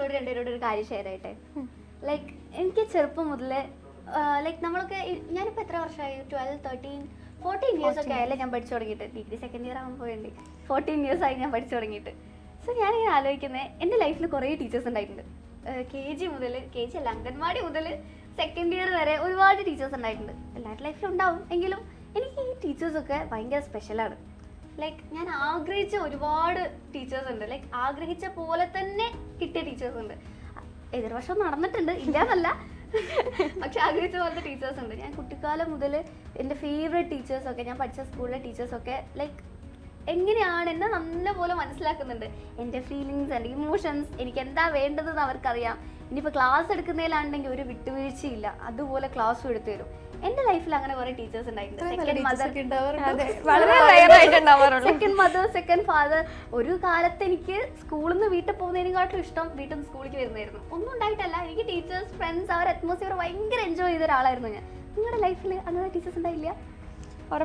നിങ്ങളോട് രണ്ടുപേരോട് ഒരു കാര്യം ഷെയർ ചെയ്യട്ടെ. ലൈക്ക് എനിക്ക് ചെറുപ്പം മുതലേ ലൈക്ക് നമ്മളൊക്കെ ഞാനിപ്പോൾ എത്ര വർഷമായി 12, 13, 14 ഇയേഴ്സ് ഒക്കെ ആയല്ലേ ഞാൻ പഠിച്ചു തുടങ്ങിയിട്ട്. ഡിഗ്രി സെക്കൻഡ് ഇയർ ആകുമ്പോൾ വേണ്ടി 14 ഇയേഴ്സ് ആയി ഞാൻ പഠിച്ചു തുടങ്ങിയിട്ട്. സോ ഞാനിങ്ങനെ ആലോചിക്കുന്നത് എൻ്റെ ലൈഫിൽ കുറേ ടീച്ചേഴ്സ് ഉണ്ടായിട്ടുണ്ട്. KG മുതൽ KG അല്ല അംഗൻവാടി മുതൽ സെക്കൻഡ് ഇയർ വരെ ഒരുപാട് ടീച്ചേഴ്സ് ഉണ്ടായിട്ടുണ്ട്. എല്ലാവരുടെ ലൈഫിലും ഉണ്ടാവും. എങ്കിലും എനിക്ക് ഈ ടീച്ചേഴ്സൊക്കെ ഭയങ്കര സ്പെഷ്യലാണ്. ലൈക്ക് ഞാൻ ആഗ്രഹിച്ച ഒരുപാട് ടീച്ചേഴ്സ് ഉണ്ട്. ലൈക്ക് ആഗ്രഹിച്ച പോലെ തന്നെ കിട്ടിയ ടീച്ചേഴ്സ് ഉണ്ട്. എതിർവശം നടന്നിട്ടുണ്ട്, ഇല്ലാന്നല്ല, പക്ഷെ ആഗ്രഹിച്ച പോലത്തെ ടീച്ചേഴ്സ് ഉണ്ട്. ഞാൻ കുട്ടിക്കാലം മുതൽ എൻ്റെ ഫേവറേറ്റ് ടീച്ചേഴ്സൊക്കെ, ഞാൻ പഠിച്ച സ്കൂളിലെ ടീച്ചേഴ്സൊക്കെ ലൈക്ക് എങ്ങനെയാണ് എന്നെ നല്ലപോലെ മനസ്സിലാക്കുന്നുണ്ട്. എൻ്റെ ഫീലിങ്സ്, എൻ്റെ ഇമോഷൻസ്, എനിക്ക് എന്താ വേണ്ടതെന്ന് അവർക്കറിയാം. ഇനിയിപ്പോൾ ക്ലാസ് എടുക്കുന്നതിലാണെങ്കിൽ ഒരു വിട്ടുവീഴ്ചയില്ല, അതുപോലെ ക്ലാസ്സും എടുത്തു തരും. എൻ്റെ ലൈഫിൽ അങ്ങനെ കുറേ ടീച്ചേഴ്സ് ഉണ്ടായിട്ടുണ്ട്. Second mother, second father. ഒരു കാലത്ത് എനിക്ക് സ്കൂളിൽ നിന്ന് വീട്ടിൽ പോകുന്നതിനെക്കാട്ടും ഇഷ്ടം വീട്ടിൽ നിന്ന് സ്കൂളിലേക്ക് വരുന്നതായിരുന്നു. ഒന്നും ഉണ്ടായിട്ടല്ല, എനിക്ക് ടീച്ചേഴ്സ്, ഫ്രണ്ട്സ്, അവർ അറ്റ്മോസ്ഫിയർ ഭയങ്കര എൻജോയ് ചെയ്ത ഒരാളായിരുന്നു ഞാൻ. നിങ്ങളുടെ ലൈഫിൽ അങ്ങനെ ടീച്ചേഴ്സ് ഉണ്ടായില്ല?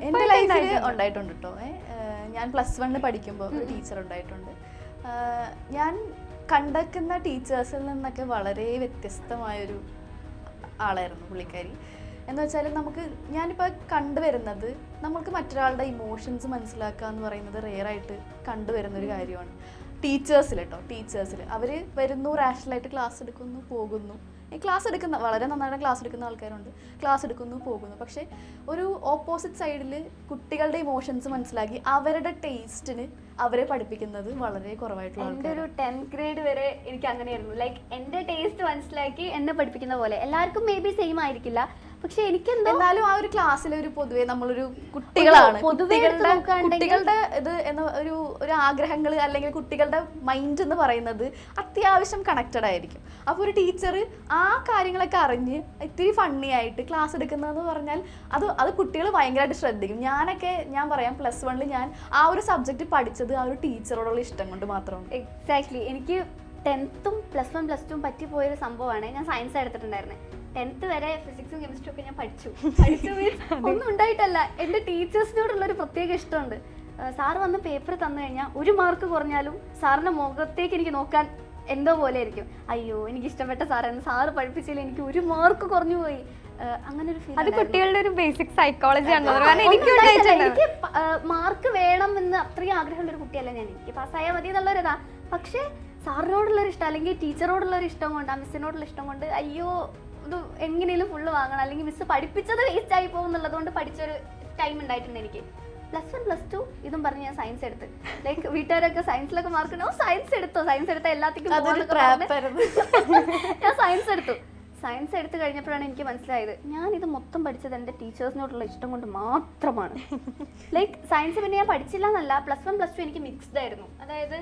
എൻ്റെ ലൈഫിൽ ഉണ്ടായിട്ടുണ്ട് കേട്ടോ. ഞാൻ +1 പഠിക്കുമ്പോൾ ഒരു ടീച്ചർ ഉണ്ടായിട്ടുണ്ട്. ഞാൻ കണ്ടെക്കുന്ന ടീച്ചേഴ്സിൽ നിന്നൊക്കെ വളരെ വ്യത്യസ്തമായൊരു ആളായിരുന്നു പുള്ളിക്കാരി. എന്ന് വെച്ചാൽ ഞാനിപ്പോൾ കണ്ടുവരുന്നത് നമുക്ക് മറ്റൊരാളുടെ ഇമോഷൻസ് മനസ്സിലാക്കുക എന്ന് പറയുന്നത് റെയറായിട്ട് കണ്ടുവരുന്നൊരു കാര്യമാണ്. ടീച്ചേഴ്സിൽ അവർ വരുന്നു, റാഷണലായിട്ട് ക്ലാസ് എടുക്കുന്നു, പോകുന്നു. ക്ലാസ് എടുക്കുന്ന വളരെ നന്നായിട്ട് ക്ലാസ് എടുക്കുന്ന ആൾക്കാരുണ്ട്, ക്ലാസ് എടുക്കുന്നു, പോകുന്നു. പക്ഷേ ഒരു ഓപ്പോസിറ്റ് സൈഡിൽ കുട്ടികളുടെ ഇമോഷൻസ് മനസ്സിലാക്കി അവരുടെ ടേസ്റ്റിന് അവരെ പഠിപ്പിക്കുന്നത് വളരെ കുറവായിട്ടുള്ള. എൻ്റെ ഒരു 10th ഗ്രേഡ് വരെ എനിക്ക് അങ്ങനെയായിരുന്നു. ലൈക്ക് എൻ്റെ ടേസ്റ്റ് മനസ്സിലാക്കി എന്നെ പഠിപ്പിക്കുന്ന പോലെ. എല്ലാവർക്കും മേ ബി സെയിം ആയിരിക്കില്ല, പക്ഷെ എനിക്ക് എന്നാലും ആ ഒരു ക്ലാസ്സിൽ ഒരു പൊതുവെ നമ്മളൊരു കുട്ടികളാണ്, കുട്ടികളുടെ ഇത് എന്ന ഒരു ആഗ്രഹങ്ങൾ അല്ലെങ്കിൽ കുട്ടികളുടെ മൈൻഡ് എന്ന് പറയുന്നത് അത്യാവശ്യം കണക്റ്റഡ് ആയിരിക്കും. അപ്പോൾ ഒരു ടീച്ചർ ആ കാര്യങ്ങളൊക്കെ അറിഞ്ഞ് ഇത്തിരി ഫണ്ണി ആയിട്ട് ക്ലാസ് എടുക്കുന്നതെന്ന് പറഞ്ഞാൽ അത് കുട്ടികൾ ഭയങ്കരമായിട്ട് ശ്രദ്ധിക്കും. ഞാൻ പറയാം +1 ഞാൻ ആ ഒരു സബ്ജക്റ്റ് പഠിച്ചത് ആ ഒരു ടീച്ചറോടുള്ള ഇഷ്ടം കൊണ്ട് മാത്രമാണ്. എക്സാക്ട്ലി. എനിക്ക് 10th, +1, +2 പറ്റിപ്പോയൊരു സംഭവമാണ്. ഞാൻ സയൻസ് എടുത്തിട്ടുണ്ടായിരുന്നത്. 10th വരെ ഫിസിക്സും കെമിസ്ട്രിയും ഒക്കെ ഞാൻ പഠിച്ചു ഒന്നും ഉണ്ടായിട്ടല്ല. എൻ്റെ ടീച്ചേഴ്സിനോടുള്ളൊരു പ്രത്യേക ഇഷ്ടമുണ്ട്. സാറ് വന്ന് പേപ്പർ തന്നു കഴിഞ്ഞാൽ 1 മാർക്ക് കുറഞ്ഞാലും സാറിൻ്റെ മുഖത്തേക്ക് എനിക്ക് നോക്കാൻ എന്തോ പോലെ ആയിരിക്കും. അയ്യോ എനിക്ക് ഇഷ്ടപ്പെട്ട സാറാണ്, സാറ് പഠിപ്പിച്ചില്ല, എനിക്ക് 1 മാർക്ക് കുറഞ്ഞു പോയി. അങ്ങനെ ഒരു ഫീൽ. അത് കുട്ടികളുടെ ഒരു ബേസിക് സൈക്കോളജി ആണ്. എനിക്ക് മാർക്ക് വേണം എന്ന് അത്രയും ആഗ്രഹമുള്ള ഒരു കുട്ടിയല്ല ഞാൻ. എനിക്ക് പാസ്സായാൽ മതി എന്നുള്ളൊരിതാ. പക്ഷേ സാറിനോടുള്ളൊരു ഇഷ്ടം അല്ലെങ്കിൽ ടീച്ചറോടുള്ളൊരു ഇഷ്ടം കൊണ്ട്, ആ മിസ്സിനോടുള്ള ഇഷ്ടം കൊണ്ട് അയ്യോ ഇത് എങ്ങനെയും ഫുള്ള് വാങ്ങണം, അല്ലെങ്കിൽ മിസ് പഠിപ്പിച്ചത് വേസ്റ്റ് ആയി പോകും എന്നുള്ളതുകൊണ്ട് പഠിച്ചൊരു ടൈം ഉണ്ടായിട്ടുണ്ട് എനിക്ക്. +1, +2 ഇതും പറഞ്ഞ് ഞാൻ സയൻസ് എടുത്ത്. ലൈക്ക് വീട്ടുകാരൊക്കെ സയൻസിലൊക്കെ മാർക്ക് ഉണ്ടോ, സയൻസ് എടുത്ത എല്ലാത്തിനും ഞാൻ സയൻസ് എടുത്ത് കഴിഞ്ഞപ്പോഴാണ് എനിക്ക് മനസ്സിലായത് ഞാൻ ഇത് മൊത്തം പഠിച്ചത് എൻ്റെ ടീച്ചേഴ്സിനോടുള്ള ഇഷ്ടം കൊണ്ട് മാത്രമാണ്. ലൈക്ക് സയൻസ് പിന്നെ ഞാൻ പഠിച്ചില്ല എന്നല്ല, +1, +2 എനിക്ക് മിക്സ്ഡ് ആയിരുന്നു. അതായത്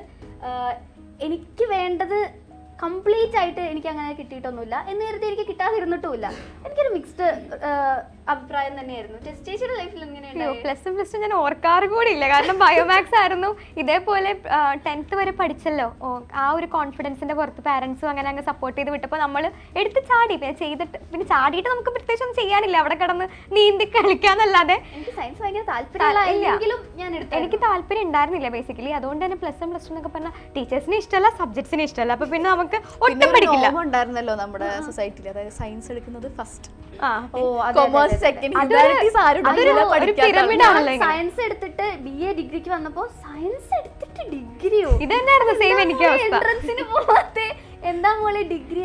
എനിക്ക് വേണ്ടത് കംപ്ലീറ്റ് ആയിട്ട് എനിക്ക് അങ്ങനെ കിട്ടിയിട്ടൊന്നുമില്ല എന്ന് കരുതി എനിക്ക് കിട്ടാതിരുന്നിട്ടുമില്ല. എനിക്കൊരു മിക്സ്ഡ് അഭിപ്രായം തന്നെയായിരുന്നു. ചേച്ചിയുടെ ലൈഫിൽ എങ്ങനെയാണ്? +1, ഞാൻ ഓർക്കാറ് കൂടി ഇല്ല. കാരണം ബയോമാക്സ് ആയിരുന്നു. ഇതേപോലെ 10th വരെ പഠിച്ചല്ലോ, ആ ഒരു കോൺഫിഡൻസിന്റെ പുറത്ത് പാരന്റ്സും അങ്ങനെ സപ്പോർട്ട് ചെയ്ത് വിട്ടപ്പോൾ നമ്മൾ എടുത്ത് ചാടി. പിന്നെ ചാടിയിട്ട് നമുക്ക് പ്രത്യേകിച്ച് ഒന്നും ചെയ്യാനില്ല, അവിടെ കിടന്ന് നീന്തി കളിക്കാന്നല്ലാതെ. എനിക്ക് സയൻസ് ഭയങ്കര താല്പര്യമില്ലെങ്കിലും എനിക്ക് താല്പര്യം ഉണ്ടായിരുന്നില്ല ബേസിക്കലി. അതുകൊണ്ട് തന്നെ +1, +2 എന്നൊക്കെ പറഞ്ഞാൽ ടീച്ചേഴ്സിന് ഇഷ്ടമല്ല, സബ്ജക്ട്സിന് ഇഷ്ടമല്ല. അപ്പൊ പിന്നെ നമുക്ക് ഒട്ടും പഠിക്കില്ല. ഉണ്ടായിരുന്നല്ലോ നമ്മുടെ സൊസൈറ്റിയിൽ, അതായത് സയൻസ് എടുക്കുന്നത് ഫസ്റ്റ്, സയൻസ് എടുത്തിട്ട് BA ഡിഗ്രിക്ക് വന്നപ്പോ സയൻസ് എടുത്തിട്ട് ഡിഗ്രിയോ, ഇതെന്നായിരുന്നു സെയിം എനിക്ക് എൻട്രൻസിന് പോവാത്തെ, എന്താ മോളെ ഡിഗ്രി,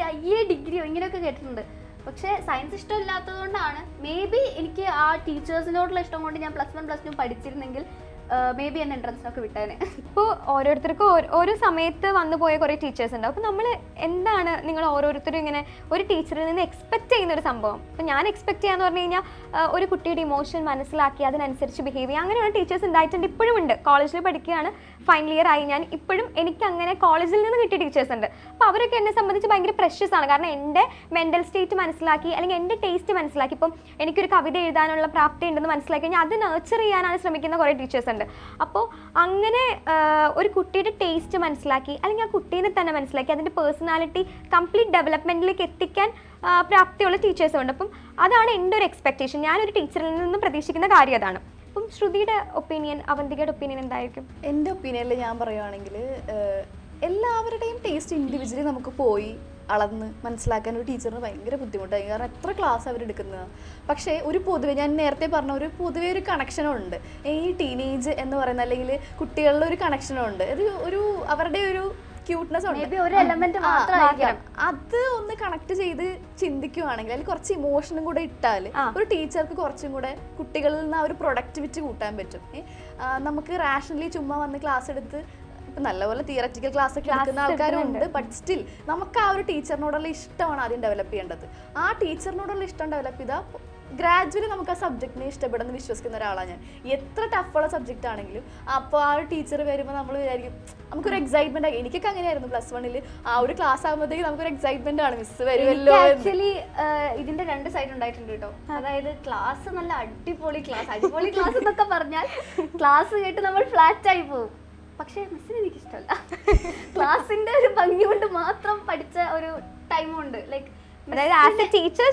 ഡിഗ്രിയോ ഇങ്ങനെയൊക്കെ കേട്ടിട്ടുണ്ട്. പക്ഷെ സയൻസ് ഇഷ്ടമില്ലാത്തത് കൊണ്ടാണ് മേ ബി എനിക്ക് ആ ടീച്ചേഴ്സിനോടുള്ള ഇഷ്ടം കൊണ്ട് ഞാൻ +1, +2 പഠിച്ചിരുന്നെങ്കിൽ മേ ബി എന്നെ എൻട്രൻസിനൊക്കെ വിട്ടാനെ. ഇപ്പോൾ ഓരോരുത്തർക്കും ഓരോ സമയത്ത് വന്നു പോയ കുറേ ടീച്ചേഴ്സ് ഉണ്ടാവും. അപ്പോൾ നമ്മൾ എന്താണ് നിങ്ങൾ ഓരോരുത്തരും ഇങ്ങനെ ഒരു ടീച്ചറിൽ നിന്ന് എക്സ്പെക്ട് ചെയ്യുന്ന ഒരു സംഭവം? ഇപ്പോൾ ഞാൻ എക്സ്പെക്ട് ചെയ്യാന്ന് പറഞ്ഞു കഴിഞ്ഞാൽ ഒരു കുട്ടിയുടെ ഇമോഷൻ മനസ്സിലാക്കി അതിനനുസരിച്ച് ബിഹേവ് ചെയ്യുക, അങ്ങനെയുള്ള ടീച്ചേഴ്സ് ഉണ്ടായിട്ടുണ്ട്, ഇപ്പോഴും ഉണ്ട്. കോളേജിൽ പഠിക്കുകയാണ്, ഫൈനൽ ഇയർ ആയി ഞാൻ, ഇപ്പോഴും എനിക്ക് അങ്ങനെ കോളേജിൽ നിന്ന് കിട്ടിയ ടീച്ചേഴ്സ് ഉണ്ട്. അപ്പോൾ അവരൊക്കെ എന്നെ സംബന്ധിച്ച് ഭയങ്കര പ്രഷ്യസ് ആണ്. കാരണം എൻ്റെ മെൻ്റൽ സ്റ്റേറ്റ് മനസ്സിലാക്കി അല്ലെങ്കിൽ എൻ്റെ ടേസ്റ്റ് മനസ്സിലാക്കി. ഇപ്പം എനിക്കൊരു കവിത എഴുതാനുള്ള പ്രാപ്തി ഉണ്ടെന്ന് മനസ്സിലാക്കി കഴിഞ്ഞാൽ അത് നർച്ചർ ചെയ്യാനാണ് ശ്രമിക്കുന്ന കുറേ ടീച്ചേഴ്സ് ഉണ്ട്. അപ്പോൾ അങ്ങനെ ഒരു കുട്ടിയുടെ ടേസ്റ്റ് മനസ്സിലാക്കി അല്ലെങ്കിൽ ആ കുട്ടീനെ തന്നെ മനസ്സിലാക്കി അതിൻ്റെ പേഴ്സണാലിറ്റി കംപ്ലീറ്റ് ഡെവലപ്മെൻറ്റിലേക്ക് എത്തിക്കാൻ പ്രാപ്തിയുള്ള ടീച്ചേഴ്സും ഉണ്ട്. അപ്പം അതാണ് എൻ്റെ ഒരു എക്സ്പെക്റ്റേഷൻ. ഞാനൊരു ടീച്ചറിൽ നിന്ന് പ്രതീക്ഷിക്കുന്ന കാര്യം അതാണ്. അപ്പം ശ്രുതിയുടെ ഒപ്പീനിയൻ, അവന്തികയുടെ ഒപ്പീനിയൻ എന്തായിരിക്കും? എൻ്റെ ഒപ്പീനിയനിൽ ഞാൻ പറയുവാണെങ്കിൽ എല്ലാവരുടെയും ടേസ്റ്റ് ഇൻഡിവിജ്വലി നമുക്ക് പോയി അളന്ന് മനസ്സിലാക്കാൻ ഒരു ടീച്ചറിന് ഭയങ്കര ബുദ്ധിമുട്ടായി. കാരണം എത്ര ക്ലാസ് അവരെടുക്കുന്നത്. പക്ഷേ ഒരു പൊതുവെ ഞാൻ നേരത്തെ പറഞ്ഞ പൊതുവെ ഒരു കണക്ഷനുണ്ട് ഈ ടീനേജ് എന്ന് പറയുന്ന, അല്ലെങ്കിൽ കുട്ടികളുടെ ഒരു കണക്ഷനുണ്ട്. ഒരു അവരുടെ ഒരു ക്യൂട്ട്നെസ് ഉണ്ട്, ഒരു എലമെന്റ് മാത്രമായിരിക്കാം. അത് ഒന്ന് കണക്ട് ചെയ്ത് ചിന്തിക്കുവാണെങ്കിൽ അതിൽ കുറച്ച് ഇമോഷനും കൂടെ ഇട്ടാൽ ഒരു ടീച്ചർക്ക് കുറച്ചും കൂടെ കുട്ടികളിൽ നിന്ന് ആ ഒരു പ്രൊഡക്ടിവിറ്റി കൂട്ടാൻ പറ്റും. നമുക്ക് റാഷണലി ചുമ്മാ വന്ന് ക്ലാസ് എടുത്ത് നല്ലപോലെ തിയററ്റിക്കൽ ക്ലാസ് ഒക്കെ എടുക്കുന്ന ആൾക്കാരുണ്ട്. ബട്ട് സ്റ്റിൽ നമുക്ക് ആ ഒരു ടീച്ചറിനോടുള്ള ഇഷ്ടമാണ് ആദ്യം ഡെവലപ്പ് ചെയ്യേണ്ടത്. ആ ടീച്ചറിനോടുള്ള ഇഷ്ടം ഡെവലപ്പ് ചെയ്താൽ ഗ്രാജുവലി നമുക്ക് ആ സബ്ജക്റ്റിനെ ഇഷ്ടപ്പെടുന്ന വിശ്വസിക്കുന്ന ഒരാളാണ് ഞാൻ. എത്ര ടഫുള്ള സബ്ജക്റ്റ് ആണെങ്കിലും അപ്പോൾ ആ ഒരു ടീച്ചർ വരുമ്പോൾ നമ്മൾ വിചാരിക്കും നമുക്കൊരു എക്സൈറ്റ്മെന്റ് ആയി. എനിക്കൊക്കെ അങ്ങനെയായിരുന്നു പ്ലസ് 1 ആ ഒരു ക്ലാസ് ആകുമ്പോഴത്തേക്ക് നമുക്കൊരു എക്സൈറ്റ്മെന്റ് ആണ്, മിസ് വരുമല്ലോ. ആക്ച്വലി ഇതിന്റെ 2 സൈഡ് ഉണ്ടായിട്ടുണ്ട് കേട്ടോ. അതായത് ക്ലാസ് നല്ല അടിപൊളി ക്ലാസ് എന്നൊക്കെ പറഞ്ഞാൽ ക്ലാസ് കേട്ട് നമ്മൾ ഫ്ലാറ്റ് ആയി പോകും. പക്ഷേ മിസ്സിന് എനിക്കിഷ്ടമല്ല. ക്ലാസ്സിന്റെ ഒരു ഭംഗി കൊണ്ട് മാത്രം പഠിച്ച ഒരു ടൈമുണ്ട്. ലൈക്ക് ടീച്ചർ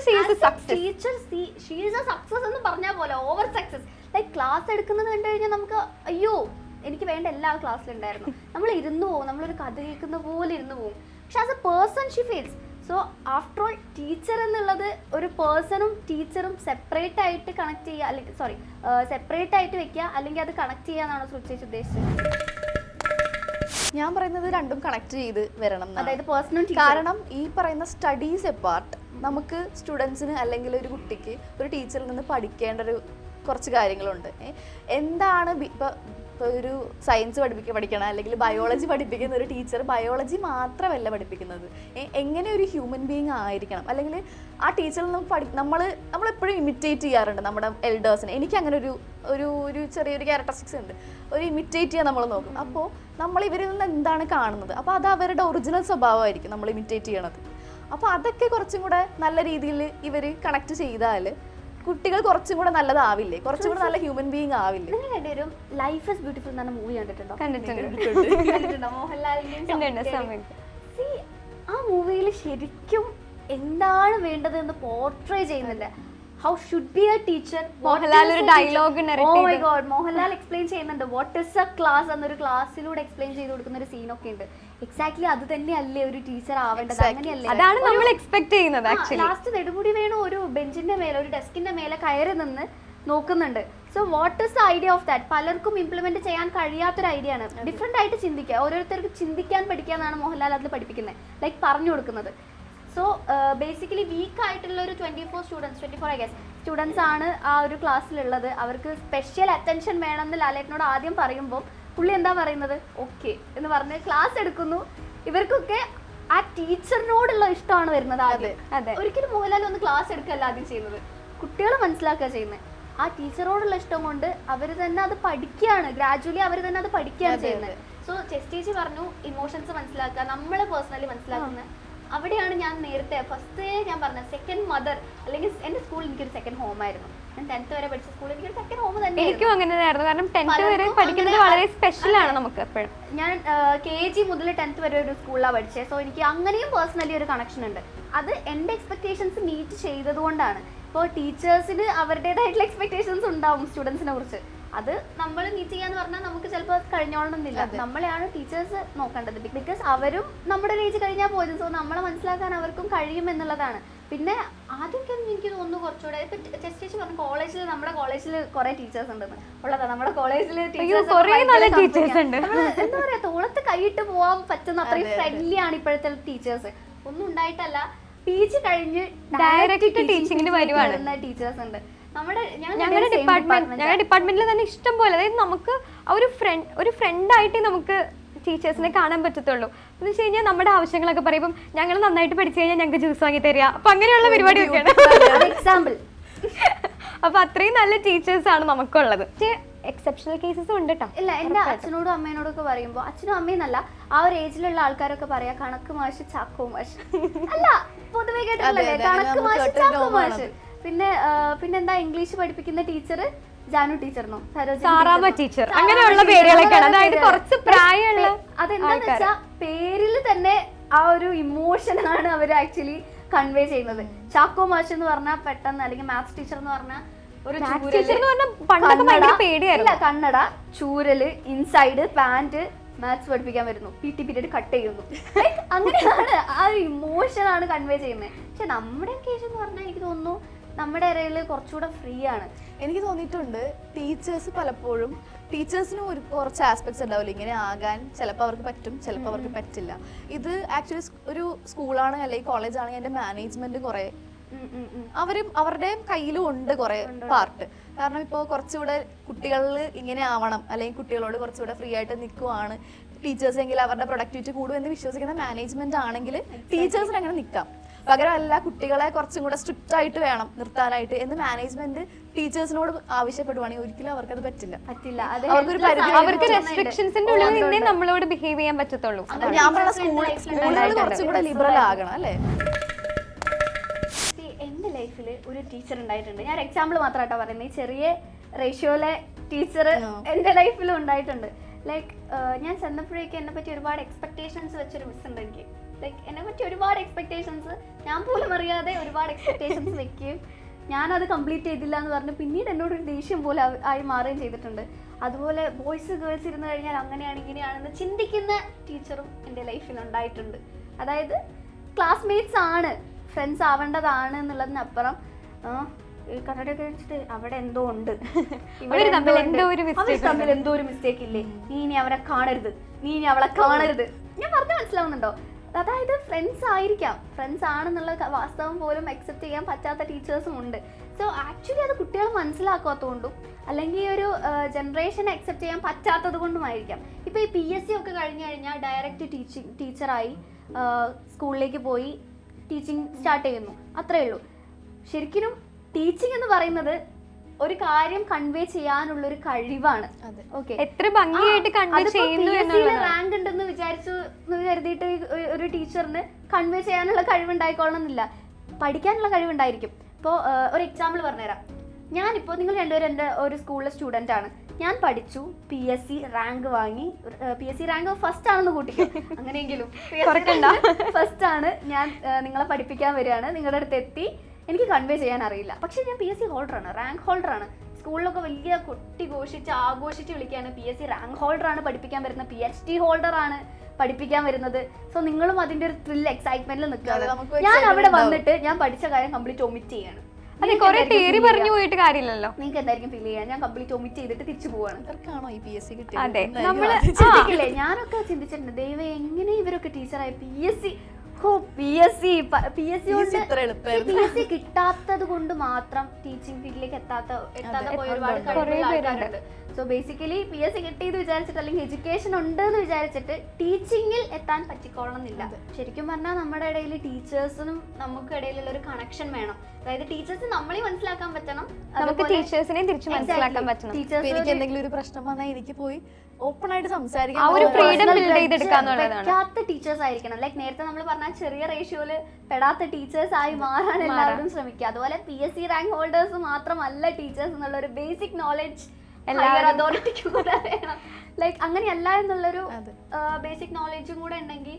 എന്ന് പറഞ്ഞാൽ പോലെ ഓവർ സക്സസ്. ലൈക്ക് ക്ലാസ് എടുക്കുന്നത് കണ്ടു കഴിഞ്ഞാൽ നമുക്ക് അയ്യോ എനിക്ക് വേണ്ട എല്ലാ ക്ലാസ്സിലുണ്ടായിരുന്നു. നമ്മൾ ഇരുന്ന് പോകും, നമ്മളൊരു കഥ കേൾക്കുന്ന പോലെ ഇരുന്ന് പോകും. പക്ഷെ as a person she feels. So after all teacher എന്നുള്ളത് ഒരു പേഴ്സണും ടീച്ചറും സെപ്പറേറ്റ് ആയിട്ട് കണക്ട് ചെയ്യുക, അല്ലെങ്കിൽ സെപ്പറേറ്റ് ആയിട്ട് വെക്കുക, അല്ലെങ്കിൽ അത് കണക്ട് ചെയ്യാന്നാണ് സുചേച്ചി ഉദ്ദേശിച്ചത്. ഞാൻ പറയുന്നത് രണ്ടും കണക്ട് ചെയ്ത് വരണം, അതായത് പേഴ്സണൽ. കാരണം ഈ പറയുന്ന സ്റ്റഡീസ് എപ്പാർട്ട് നമുക്ക് സ്റ്റുഡൻസിന് അല്ലെങ്കിൽ ഒരു കുട്ടിക്ക് ഒരു ടീച്ചറിൽ നിന്ന് പഠിക്കേണ്ട കുറച്ച് കാര്യങ്ങളുണ്ട്. എന്താണ് ഇപ്പോൾ ഒരു സയൻസ് പഠിക്കണം അല്ലെങ്കിൽ ബയോളജി പഠിപ്പിക്കുന്ന ഒരു ടീച്ചർ ബയോളജി മാത്രമല്ല പഠിപ്പിക്കുന്നത്, എങ്ങനെ ഒരു ഹ്യൂമൻ ബീയിങ് ആയിരിക്കണം. അല്ലെങ്കിൽ ആ ടീച്ചറിൽ നമുക്ക് നമ്മളെപ്പോഴും ഇമിറ്റേറ്റ് ചെയ്യാറുണ്ട് നമ്മുടെ എൽഡേഴ്സിനെ. എനിക്ക് അങ്ങനെ ഒരു ചെറിയൊരു ക്യാരക്ടറിസ്റ്റിക്സ് ഉണ്ട്, ഒരു ഇമിറ്റേറ്റ് ചെയ്യാൻ നമ്മൾ നോക്കും. അപ്പോൾ നമ്മൾ ഇവരിൽ നിന്ന് എന്താണ് കാണുന്നത്, അപ്പോൾ അത് അവരുടെ ഒറിജിനൽ സ്വഭാവമായിരിക്കും നമ്മൾ ഇമിറ്റേറ്റ് ചെയ്യണത്. അപ്പോൾ അതൊക്കെ കുറച്ചും കൂടെ നല്ല രീതിയിൽ ഇവർ കണക്ട് ചെയ്താൽ കുട്ടികൾ കുറച്ചും കൂടെ നല്ലതാവില്ലേ, കുറച്ചും കൂടെ നല്ല ഹ്യൂമൻ ബീയിങ് ആവില്ലേ. നിങ്ങൾ രണ്ടുപേരും ലൈഫ് ഈസ് ബ്യൂട്ടിഫുൾ എന്ന മൂവി കണ്ടിട്ടുണ്ടോ? കണ്ടിട്ടുണ്ടോ? മോഹൻലാലിന്റെ. ആ മൂവിയിൽ ശരിക്കും എന്താണ് വേണ്ടത് എന്ന് പോർട്രേ ചെയ്യുന്നില്ല. How should be A teacher. Mohanlal ഒരു ഡയലോഗ് മോഹൻലാൽ എക്സ്പ്ലെയിൻ ചെയ്യുന്നുണ്ട് വാട്ട് ഇസ് എ ക്ലാസ് എന്നൊരു ക്ലാസ്സിലൂടെ എക്സ്പ്ലെയിൻ ചെയ്ത് കൊടുക്കുന്ന ഒരു സീനൊക്കെ ഉണ്ട്. എക്സാക്ട്ലി അത് തന്നെയല്ലേ ഒരു ടീച്ചർ ആവേണ്ടത്, അങ്ങനെയല്ലേ? അതാണ് നമ്മൾ എക്സ്പെക്ട് ചെയ്യുന്നത്. ലാസ്റ്റ് നെടുമുടി വേണു ഒരു ബെഞ്ചിന്റെ മേലെ ഒരു ഡെസ്കിന്റെ മേലെ കയറി നിന്ന് നോക്കുന്നുണ്ട്. So what is the idea of that? പലർക്കും ഇംപ്ലിമെന്റ് ചെയ്യാൻ കഴിയാത്തൊരു ഐഡിയ ആണ്. ഡിഫറെന്റ് ആയിട്ട് ചിന്തിക്കുക, ഓരോരുത്തർക്ക് ചിന്തിക്കാൻ പഠിക്കാന്നാണ് മോഹൻലാൽ അതിൽ പഠിപ്പിക്കുന്നത്, ലൈക്ക് പറഞ്ഞു കൊടുക്കുന്നത്. സോ ബേസിക്കലി വീക്ക് ആയിട്ടുള്ള ഒരു 24 സ്റ്റുഡൻസ് ആണ് ആ ഒരു ക്ലാസ്സിലുള്ളത്. അവർക്ക് സ്പെഷ്യൽ അറ്റൻഷൻ വേണമെന്ന് ലാലേട്ടനോട് ആദ്യം പറയുമ്പോൾ പുള്ളി എന്താ പറയുന്നത്, ഓക്കെ എന്ന് പറഞ്ഞ് ക്ലാസ് എടുക്കുന്നു. ഇവർക്കൊക്കെ ആ ടീച്ചറിനോടുള്ള ഇഷ്ടമാണ് വരുന്നത് ആദ്യം. ഒരിക്കലും മോഹൻലാൽ ഒന്ന് ക്ലാസ് എടുക്കല്ല ആദ്യം ചെയ്യുന്നത്, കുട്ടികൾ മനസ്സിലാക്കുക ചെയ്യുന്നത്. ആ ടീച്ചറോടുള്ള ഇഷ്ടം കൊണ്ട് അവർ തന്നെ അത് പഠിക്കുകയാണ്, ഗ്രാജുവലി അവർ തന്നെ അത് പഠിക്കുകയാണ് ചെയ്യുന്നത്. സോ ചേച്ചി പറഞ്ഞു ഇമോഷൻസ് മനസ്സിലാക്കുക, നമ്മളെ പേഴ്സണലി മനസ്സിലാക്കുന്നത്. അവിടെയാണ് ഞാൻ നേരത്തെ ഫസ്റ്റ് ഞാൻ പറഞ്ഞ സെക്കൻഡ് മദർ, അല്ലെങ്കിൽ എൻ്റെ സ്കൂൾ എനിക്കൊരു സെക്കൻഡ് ഹോം ആയിരുന്നു. ഞാൻ 10th വരെ പഠിച്ച സ്കൂളിൽ എനിക്കൊരു സെക്കൻഡ് ഹോം തന്നെ. എനിക്കും അങ്ങനെ ആയിരുന്നു, കാരണം 10th വരെ പഠിക്കുന്നത് വളരെ സ്പെഷ്യൽ ആണ് നമുക്ക് എപ്പോഴും. ഞാൻ KG മുതൽ 10th വരെ ഒരു സ്കൂളിലാണ് പഠിച്ചത്. സോ എനിക്ക് അങ്ങനെയും പേഴ്സണലി ഒരു കണക്ഷൻ ഉണ്ട്. അത് എൻ്റെ എക്സ്പെക്ടേഷൻസ് മീറ്റ് ചെയ്തത് കൊണ്ടാണ്. ഇപ്പോൾ ടീച്ചേഴ്സിന് അവരുടേതായിട്ടുള്ള എക്സ്പെക്ടേഷൻസ് ഉണ്ടാവും സ്റ്റുഡൻസിനെ കുറിച്ച്. അത് നമ്മൾ മീറ്റ് ചെയ്യാന്ന് പറഞ്ഞാൽ നമുക്ക് ചിലപ്പോൾ കഴിഞ്ഞോളണമെന്നില്ല. നമ്മളെയാണ് ടീച്ചേഴ്സ് നോക്കേണ്ടത്. ബിക്കോസ് അവരും നമ്മുടെ ഏജ് കഴിഞ്ഞാൽ പോയത്. സോ നമ്മളെ മനസ്സിലാക്കാൻ അവർക്കും കഴിയും എന്നുള്ളതാണ്. പിന്നെ ആദ്യമൊക്കെ എനിക്ക് തോന്നുന്നു കുറച്ചുകൂടെ ഇപ്പൊ ചേച്ചി പറഞ്ഞു കോളേജിൽ, നമ്മുടെ കോളേജിൽ കുറെ ടീച്ചേഴ്സ് ഉണ്ടെന്ന്. ഉള്ളതാ, നമ്മുടെ കോളേജിൽ എന്താ പറയാ, തോളത്ത് കൈയിട്ട് പോവാൻ പറ്റുന്ന അത്രയും ഫ്രണ്ട്ലി ആണ് ഇപ്പോഴത്തെ ടീച്ചേഴ്സ്. ഒന്നും ഉണ്ടായിട്ടല്ല, PG കഴിഞ്ഞ് ഡയറക്റ്റ് ടീച്ചിങ്ങിന് വരുവാണ് ടീച്ചേഴ്സ് ഉണ്ട്. ഞങ്ങളുടെ ഡിപ്പാർട്ട്മെന്റിൽ തന്നെ ഇഷ്ടം പോലെ. അതായത് നമുക്ക് ഒരു ഫ്രണ്ടായിട്ട് നമുക്ക് ടീച്ചേഴ്സിനെ കാണാൻ പറ്റത്തുള്ളൂ. എന്ന് വെച്ച് കഴിഞ്ഞാൽ നമ്മുടെ ആവശ്യങ്ങളൊക്കെ പറയുമ്പോൾ ഞങ്ങൾ നന്നായിട്ട് പഠിച്ചു കഴിഞ്ഞാൽ ഞങ്ങൾക്ക് ജ്യൂസ് വാങ്ങി തരിക, അപ്പൊ അങ്ങനെയുള്ള പരിപാടിയൊക്കെയാണ് എക്സാമ്പിൾ. അപ്പൊ അത്രയും നല്ല ടീച്ചേഴ്സ് ആണ് നമുക്കുള്ളത്. പക്ഷേ എക്സെപ്ഷണൽ കേസസ് ഉണ്ട് കേട്ടോ. ഇല്ല, എന്റെ അച്ഛനോടും അമ്മേനോടും ഒക്കെ പറയുമ്പോൾ, അച്ഛനും അമ്മയെന്നല്ല ആ ഒരു ഏജിലുള്ള ആൾക്കാരൊക്കെ പറയാ കണക്ക് മാഷ് ചാക്കോ മാഷ് അല്ല, പൊതുവെ കേട്ടിട്ടുള്ളല്ലേ കണക്ക് മാഷ് ചാക്കോ മാഷ്. പിന്നെന്താ ഇംഗ്ലീഷ് പഠിപ്പിക്കുന്ന ടീച്ചർ ജാനു ടീച്ചറിനോ സാറാമ്മ ടീച്ചർ, അങ്ങനെയുള്ള പേരുകളൊക്കെയാണ്. അതായത് കുറച്ച് പ്രായമുള്ള. അതെന്താന്ന് വെച്ചാ പേരിൽ തന്നെ ആ ഒരു ഇമോഷനാണ് അവർ ആക്ച്വലി കൺവേ ചെയ്യുന്നത്. ചാക്കോ മാഷ് എന്ന് പറഞ്ഞാൽ പെട്ടെന്ന്, അല്ലെങ്കിൽ മാത്സ് ടീച്ചർ എന്ന് പറഞ്ഞാൽ ഒരു കണ്ണട, ചൂരല്, ഇൻസൈഡ്, പാന്റ്, മാത്സ് പഠിപ്പിക്കാൻ വരുന്നു, PT പീരീഡ് കട്ട് ചെയ്യുന്നു. Like, അങ്ങനെയാണ് ആ ഒരു ഇമോഷനാണ് കൺവേ ചെയ്യുന്നത്. പക്ഷെ നമ്മുടെ കേസ് എന്ന് പറഞ്ഞാൽ എനിക്ക് തോന്നുന്നു നമ്മുടെ ഇടയിൽ കുറച്ചുകൂടെ ഫ്രീ ആണ്. എനിക്ക് തോന്നിയിട്ടുണ്ട് ടീച്ചേഴ്സ് പലപ്പോഴും ടീച്ചേഴ്സിനും കുറച്ച് ആസ്പെക്ട്സ് ഉണ്ടാവില്ല, ഇങ്ങനെ ആകാൻ ചിലപ്പോൾ അവർക്ക് പറ്റും, ചിലപ്പോൾ അവർക്ക് പറ്റില്ല. ഇത് ആക്ച്വലി ഒരു സ്കൂളാണ് അല്ലെങ്കിൽ കോളേജ് ആണെങ്കിൽ അതിൻ്റെ മാനേജ്മെന്റ് കുറേ അവരുടെ കയ്യിലും ഉണ്ട് കുറെ പാർട്ട്. കാരണം ഇപ്പോൾ കുറച്ചുകൂടെ കുട്ടികളിൽ ഇങ്ങനെ ആവണം, അല്ലെങ്കിൽ കുട്ടികളോട് കുറച്ചുകൂടെ ഫ്രീ ആയിട്ട് നിൽക്കുവാണ് ടീച്ചേഴ്സ് എങ്കിൽ അവരുടെ പ്രൊഡക്ടിവിറ്റി കൂടും എന്ന് വിശ്വസിക്കുന്ന മാനേജ്മെന്റ് ആണെങ്കിൽ ടീച്ചേഴ്സിന് അങ്ങനെ നിൽക്കാം. പകരം അല്ല, കുട്ടികളെ കുറച്ചും കൂടെ സ്ട്രിക്റ്റ് ആയിട്ട് വേണം നിർത്താനായിട്ട് എന്ന് മാനേജ്മെന്റ് ടീച്ചേഴ്സിനോട് ആവശ്യപ്പെടുവാണെങ്കിൽ ഒരിക്കലും അവർക്കത് പറ്റില്ല. അവർക്കൊരു പരിധി, അവർക്ക് റെസ്ട്രിക്ഷൻസിന്റെ ഉള്ളിൽ നിന്നേ നമ്മളോട് ബിഹേവ് ചെയ്യാൻ പറ്റത്തുള്ളൂ. ഞാൻ പറഞ്ഞ സ്കൂളുകൾ കുറച്ചും കൂടെ ലിബറൽ ആകണം അല്ലേ. എൻ്റെ ലൈഫിൽ ഒരു ടീച്ചർ ഉണ്ടായിട്ടുണ്ട്. ഞാൻ എക്സാമ്പിൾ മാത്രമായിട്ടാ പറയുന്നത്. ഈ ചെറിയ റേഷ്യോയിലെ ടീച്ചർ എൻ്റെ ലൈഫിലും ഉണ്ടായിട്ടുണ്ട്. ലൈക്ക് ഞാൻ ചെന്നപ്പോഴേക്കും എന്നെ പറ്റി ഒരുപാട് എക്സ്പെക്ടേഷൻസ് വെച്ചൊരു മിസ് ഉണ്ട് എനിക്ക്. ലൈക്ക് എന്നെ പറ്റി ഒരുപാട് എക്സ്പെക്ടേഷൻസ് ഞാൻ പോലും അറിയാതെ ഒരുപാട് എക്സ്പെക്ടേഷൻസ് വെക്കുകയും ഞാനത് കംപ്ലീറ്റ് ചെയ്തില്ല എന്ന് പറഞ്ഞ് പിന്നീട് എന്നോടൊരു ദേഷ്യം പോലെ ആയി മാറുകയും ചെയ്തിട്ടുണ്ട്. അതുപോലെ ബോയ്സ് ഗേൾസ് ഇരുന്ന് കഴിഞ്ഞാൽ അങ്ങനെയാണ് ഇങ്ങനെയാണെന്ന് ചിന്തിക്കുന്ന ടീച്ചറും എൻ്റെ ലൈഫിൽ ഉണ്ടായിട്ടുണ്ട്. അതായത് ക്ലാസ്മേറ്റ്സ് ആണ്, ഫ്രണ്ട്സ് ആവേണ്ടതാണ് എന്നുള്ളതിനപ്പുറം കണ്ണടയൊക്കെ വെച്ചിട്ട് അവിടെ എന്തോ ഉണ്ട്, അവർ തമ്മിൽ എന്തോ ഒരു മിസ്റ്റേക്ക് ഇല്ലേ, നീ ഇനി അവരെ കാണരുത്, നീ ഇനി അവളെ കാണരുത്. ഞാൻ പറഞ്ഞ മനസ്സിലാവുന്നുണ്ടോ? അതായത് ഫ്രണ്ട്സ് ആയിരിക്കാം, ഫ്രണ്ട്സ് ആണെന്നുള്ള വാസ്തവം പോലും അക്സെപ്റ്റ് ചെയ്യാൻ പറ്റാത്ത ടീച്ചേഴ്സും ഉണ്ട്. സോ ആക്ച്വലി അത് കുട്ടികൾ മനസ്സിലാക്കാത്തതുകൊണ്ടും അല്ലെങ്കിൽ ഒരു ജനറേഷനെ അക്സെപ്റ്റ് ചെയ്യാൻ പറ്റാത്തത് കൊണ്ടുമായിരിക്കാം. ഇപ്പോൾ ഈ PSC ഒക്കെ കഴിഞ്ഞ് കഴിഞ്ഞാൽ ഡയറക്റ്റ് ടീച്ചറായി സ്കൂളിലേക്ക് പോയി ടീച്ചിങ് സ്റ്റാർട്ട് ചെയ്യുന്നു, അത്രേ ഉള്ളൂ. ശരിക്കും ടീച്ചിങ് എന്ന് പറയുന്നത് ഒരു കാര്യം കൺവേ ചെയ്യാനുള്ളൊരു കഴിവാണ്. ഓക്കെ, എത്ര ഭംഗിയായിട്ട് കൺവേ ചെയ്യുന്നു എന്നുള്ളത്. റാങ്ക് ഉണ്ടെന്ന് വിചാരിച്ചു കരുതിയിട്ട് ഒരു ടീച്ചറിന് കൺവേ ചെയ്യാനുള്ള കഴിവുണ്ടായിക്കോളണം എന്നില്ല, പഠിക്കാനുള്ള കഴിവുണ്ടായിരിക്കും. ഇപ്പോൾ ഒരു എക്സാമ്പിൾ പറഞ്ഞുതരാം. ഞാനിപ്പോൾ നിങ്ങൾ രണ്ടുപേരും എൻ്റെ ഒരു സ്കൂളിലെ സ്റ്റുഡൻ്റ് ആണ്. ഞാൻ പഠിച്ചു, PSC റാങ്ക് വാങ്ങി. PSC റാങ്ക് ഫസ്റ്റ് ആണെന്ന് കൂട്ടിക്കും, അങ്ങനെയെങ്കിലും ഫസ്റ്റ് ആണ്. ഞാൻ നിങ്ങളെ പഠിപ്പിക്കാൻ വരികയാണ്, നിങ്ങളുടെ അടുത്ത് എത്തി. എനിക്ക് കൺവേ ചെയ്യാൻ അറിയില്ല, പക്ഷേ ഞാൻ PSC ഹോൾഡറാണ്, റാങ്ക് ഹോൾഡറാണ്. സ്കൂളിലൊക്കെ വലിയ കൊട്ടി ഘോഷിച്ച് ആഘോഷിച്ച് വിളിക്കുകയാണ്, PSC റാങ്ക് ഹോൾഡറാണ് പഠിപ്പിക്കാൻ വരുന്നത്, PhD ഹോൾഡറാണ് പഠിപ്പിക്കാൻ വരുന്നത്. സോ നിങ്ങളും അതിൻ്റെ ഒരു ത്രിൽ എക്സൈറ്റ്മെന്റിൽ നിൽക്കുകയാണ്. ഞാൻ അവിടെ വന്നിട്ട് ഞാൻ പഠിച്ച കാര്യം കംപ്ലീറ്റ് ഒമിറ്റ് ചെയ്യാണ്. അതെ, കുറെ തിയറി പറഞ്ഞു പോയിട്ട് കാര്യമില്ലല്ലോ. നിങ്ങൾക്ക് എന്തായിരിക്കും ഫീൽ ചെയ്യാൻ? ഞാൻ കംപ്ലീറ്റ് ഒമിറ്റ് ചെയ്തിട്ട് തിരിച്ചു പോവാണ്. അതെ, നമ്മള് ചിന്തിക്കില്ലേ? ഞാനൊക്കെ ചിന്തിച്ചിട്ടുണ്ട്, ദൈവം എങ്ങനെ ഇവരൊക്കെ ടീച്ചറായി. PSC കിട്ടാത്തത് കൊണ്ട് മാത്രം ടീച്ചിങ് ഫീൽഡിലേക്ക് എത്താത്ത പോയ ഒരുപാട് ആൾക്കാരുണ്ട്. സോ ബേസിക്കലി PSC കിട്ടിയെന്ന് വിചാരിച്ചിട്ട് അല്ലെങ്കിൽ എഡ്യൂക്കേഷൻ ഉണ്ട് എന്ന് വിചാരിച്ചിട്ട് ടീച്ചിങ്ങിൽ എത്താൻ പറ്റിക്കോളണം എന്നില്ല. ശരിക്കും പറഞ്ഞാൽ നമ്മുടെ ഇടയിൽ ടീച്ചേഴ്സിനും നമുക്ക് ഇടയിലുള്ള ഒരു കണക്ഷൻ വേണം. അതായത് ടീച്ചേഴ്സ് നമ്മളെ മനസ്സിലാക്കാൻ പറ്റണം, നമുക്ക് ടീച്ചേഴ്സിനെ തിരിച്ചു മനസ്സിലാക്കാൻ പറ്റണം. എനിക്ക് എന്തെങ്കിലും ഒരു പ്രശ്നം വന്നാൽ എനിക്ക് പോയി ഓപ്പൺ ആയിട്ട് സംസാരിക്കാൻ പറ്റാത്ത ടീച്ചേഴ്സ് ആയിരിക്കണം. ലൈക്ക് നേരത്തെ നമ്മൾ പറഞ്ഞ ചെറിയ റേഷ്യോയില് പെടാത്ത ടീച്ചേഴ്സ് ആയി മാറാൻ എല്ലാവരും ശ്രമിക്കുക. അതുപോലെ PSC റാങ്ക് ഹോൾഡേഴ്സ് മാത്രമല്ല ടീച്ചേഴ്സ് എന്നുള്ള ഒരു ബേസിക് നോളജ് അതോറിറ്റിക്ക് കൂടെ വേണം. ലൈക്ക് അങ്ങനെയല്ല എന്നുള്ളൊരു ബേസിക് നോളജും കൂടെ ഉണ്ടെങ്കിൽ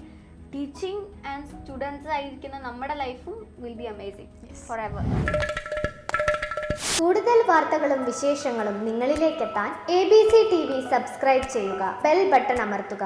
ടീച്ചിങ് ആൻഡ് സ്റ്റുഡൻസ് ആയിരിക്കുന്ന നമ്മുടെ ലൈഫും will be amazing for ever. കൂടുതൽ വാർത്തകളും വിശേഷങ്ങളും നിങ്ങളിലേക്കെത്താൻ ABC TV സബ്സ്ക്രൈബ് ചെയ്യുക, ബെൽ ബട്ടൺ അമർത്തുക.